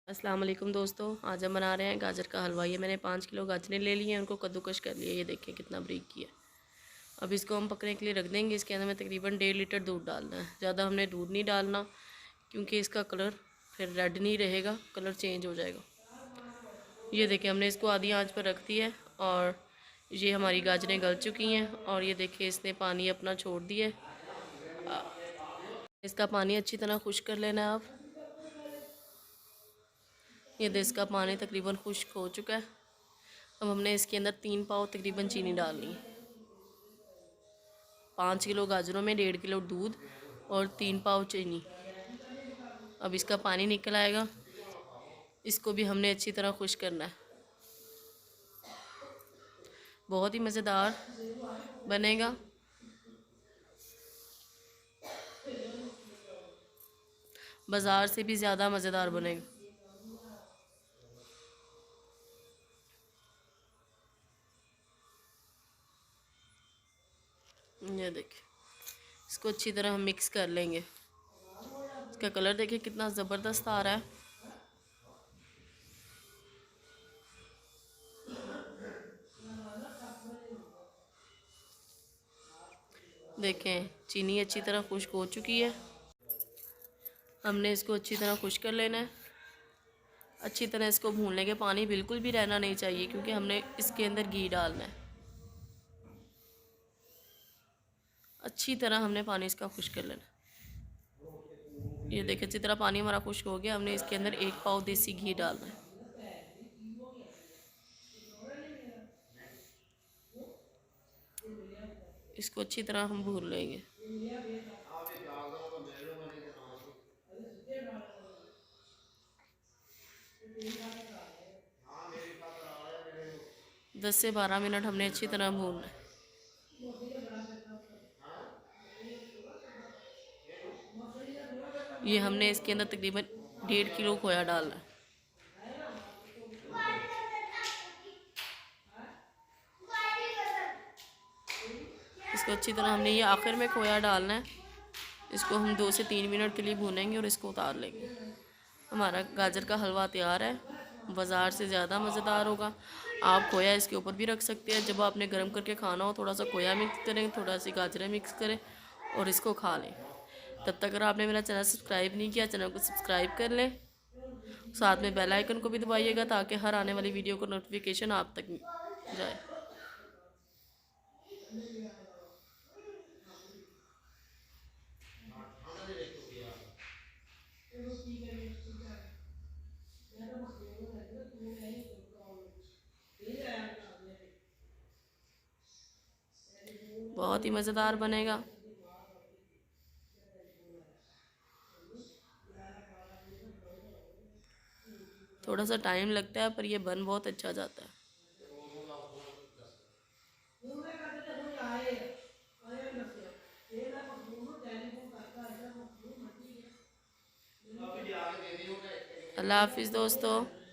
अस्सलाम वालेकुम दोस्तों, आज हम बना रहे हैं गाजर का हलवा। ये मैंने 5 किलो गाजरें ले ली हैं, उनको कद्दूकश कर लिया। ये देखिए कितना बारीक किया। अब इसको हम पकने के लिए रख देंगे। इसके अंदर में तकरीबन 1.5 लीटर दूध डालना है। ज़्यादा हमने दूध नहीं डालना क्योंकि इसका कलर फिर रेड नहीं रहेगा, कलर चेंज हो जाएगा। ये देखिए हमने इसको आधी आंच पर रख दिया है और ये हमारी गाजरें गल चुकी हैं। और ये देखिए इसने पानी अपना छोड़ दिया है। इसका पानी अच्छी तरह खुश्क कर लेना है आप। ये देख इसका पानी तकरीबन खुश्क हो चुका है। अब हमने इसके अंदर 3 पाव तकरीबन चीनी डालनी है। 5 किलो गाजरों में 1.5 किलो दूध और 3 पाव चीनी। अब इसका पानी निकल आएगा, इसको भी हमने अच्छी तरह खुश करना है। बहुत ही मज़ेदार बनेगा। बाज़ार से भी ज़्यादा मज़ेदार बनेगा। ये देखिए इसको अच्छी तरह हम मिक्स कर लेंगे। इसका कलर देखिए कितना ज़बरदस्त आ रहा है। देखें चीनी अच्छी तरह खुश्क हो चुकी है। हमने इसको अच्छी तरह खुश कर लेना है। अच्छी तरह इसको भून लेंगे। पानी बिल्कुल भी रहना नहीं चाहिए क्योंकि हमने इसके अंदर घी डालना है। अच्छी तरह हमने पानी इसका खुश कर लेना। ये देखिए अच्छी तरह पानी हमारा खुश्क हो गया। हमने इसके अंदर 1 पाव देसी घी डालना है। इसको अच्छी तरह हम भून लेंगे। 10 से 12 मिनट हमने अच्छी तरह भूनना है। ये हमने इसके अंदर तकरीबन 1.5 किलो खोया डालना है। इसको अच्छी तरह हमने ये आखिर में खोया डालना है। इसको हम 2 से 3 मिनट के लिए भूनेंगे और इसको उतार लेंगे। हमारा गाजर का हलवा तैयार है। बाज़ार से ज़्यादा मज़ेदार होगा। आप खोया इसके ऊपर भी रख सकते हैं। जब आपने गर्म करके खाना हो थोड़ा सा खोया मिक्स करें, थोड़ा सी गाजरें मिक्स करें और इसको खा लें। तब तक अगर आपने मेरा चैनल सब्सक्राइब नहीं किया, चैनल को सब्सक्राइब कर लें। साथ में बेल आइकन को भी दबाइएगा ताकि हर आने वाली वीडियो का नोटिफिकेशन आप तक जाए। बहुत ही मज़ेदार बनेगा। थोड़ा सा टाइम लगता है पर यह बन बहुत अच्छा जाता है। अल्लाह हाफिज़ दोस्तों।